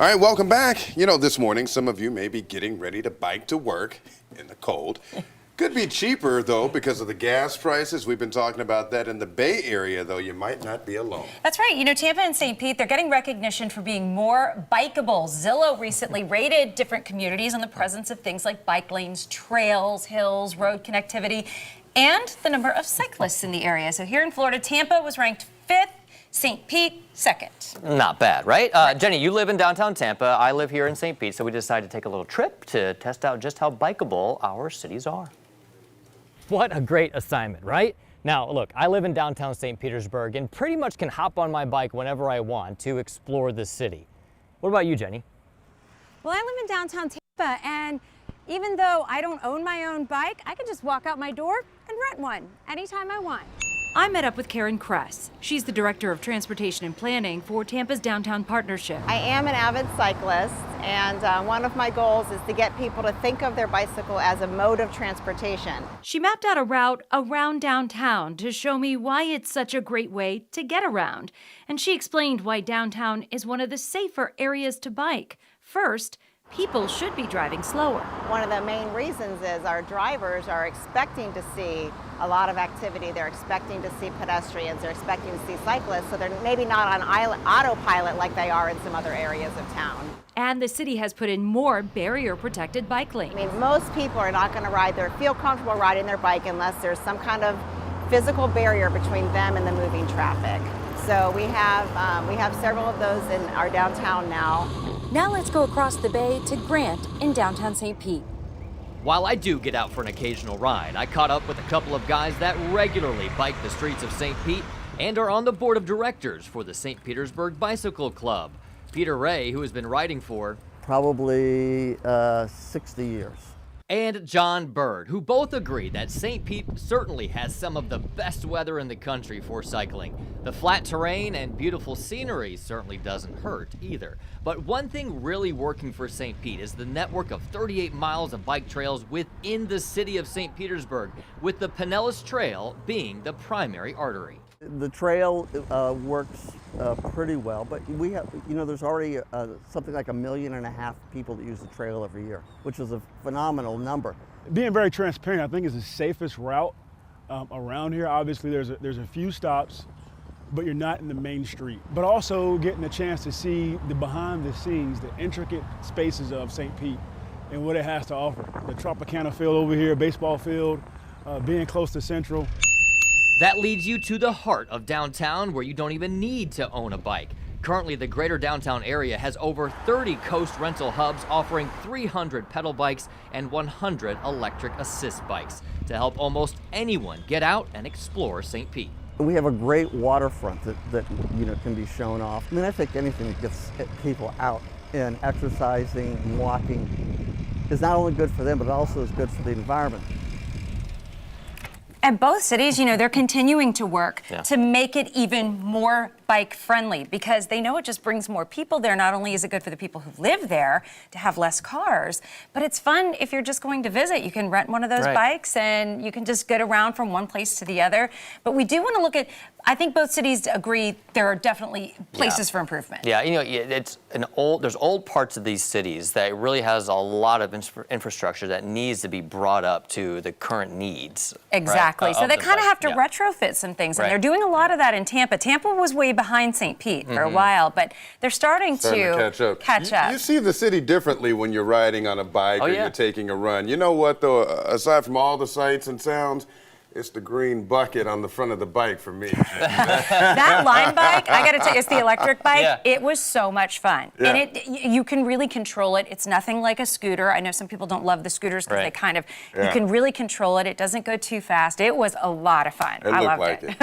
All right, welcome back. You know, this morning, some of you may be getting ready to bike to work in the cold. Could be cheaper, though, because of the gas prices. We've been talking about that in the Bay Area, though. You might not be alone. That's right. You know, Tampa and St. Pete, they're getting recognition for being more bikeable. Zillow recently rated different communities on the presence of things like bike lanes, trails, hills, road connectivity, and the number of cyclists in the area. So here in Florida, Tampa was ranked 5th, St. Pete, 2nd. Not bad, right? Jenny, you live in downtown Tampa. I live here in St. Pete, so we decided to take a little trip to test out just how bikeable our cities are. What a great assignment, right? Now, look, I live in downtown St. Petersburg and pretty much can hop on my bike whenever I want to explore the city. What about you, Jenny? Well, I live in downtown Tampa, and even though I don't own my own bike, I can just walk out my door and rent one anytime I want. I met up with Karen Kress. She's the Director of Transportation and Planning for Tampa's Downtown Partnership. I am an avid cyclist, and one of my goals is to get people to think of their bicycle as a mode of transportation. She mapped out a route around downtown to show me why it's such a great way to get around. And she explained why downtown is one of the safer areas to bike. First, people should be driving slower. One of the main reasons is our drivers are expecting to see a lot of activity. They're expecting to see pedestrians, they're expecting to see cyclists, so they're maybe not on autopilot like they are in some other areas of town. And the city has put in more barrier-protected bike lanes. I mean, most people are not going to feel comfortable riding their bike unless there's some kind of physical barrier between them and the moving traffic. So we have several of those in our downtown now. Now let's go across the bay to Grant in downtown St. Pete. While I do get out for an occasional ride, I caught up with a couple of guys that regularly bike the streets of St. Pete and are on the board of directors for the St. Petersburg Bicycle Club. Peter Ray, who has been riding for probably 60 years. And John Bird, who both agree that St. Pete certainly has some of the best weather in the country for cycling. The flat terrain and beautiful scenery certainly doesn't hurt either. But one thing really working for St. Pete is the network of 38 miles of bike trails within the city of St. Petersburg, with the Pinellas Trail being the primary artery. The trail works pretty well, but we have, there's already something like 1.5 million people that use the trail every year, which is a phenomenal number. Being very transparent, I think, is the safest route around here. Obviously, there's a few stops, but you're not in the main street. But also getting a chance to see the behind the scenes, the intricate spaces of St. Pete and what it has to offer. The Tropicana field over here, baseball field, being close to Central. That leads you to the heart of downtown, where you don't even need to own a bike. Currently, the greater downtown area has over 30 coast rental hubs offering 300 pedal bikes and 100 electric assist bikes to help almost anyone get out and explore St. Pete. We have a great waterfront that can be shown off. I mean, I think anything that gets people out and exercising and walking is not only good for them, but it also is good for the environment. And both cities, they're continuing to work to make it even more bike friendly, because they know it just brings more people there. Not only is it good for the people who live there to have less cars, but it's fun if you're just going to visit. You can rent one of those bikes and you can just get around from one place to the other. But we do want to look at, I think both cities agree there are definitely places for improvement. Yeah, there's old parts of these cities that really has a lot of infrastructure that needs to be brought up to the current needs. Exactly. So they kind of have to retrofit some things, and they're doing a lot of that in Tampa. Tampa was way behind St. Pete for a while, but they're starting to catch up. You see the city differently when you're riding on a bike or you're taking a run. You know what, though? Aside from all the sights and sounds, it's the green bucket on the front of the bike for me. That Lime bike, I got to tell you, it's the electric bike. Yeah. It was so much fun. Yeah. And you can really control it. It's nothing like a scooter. I know some people don't love the scooters because they you can really control it. It doesn't go too fast. It was a lot of fun. I loved it.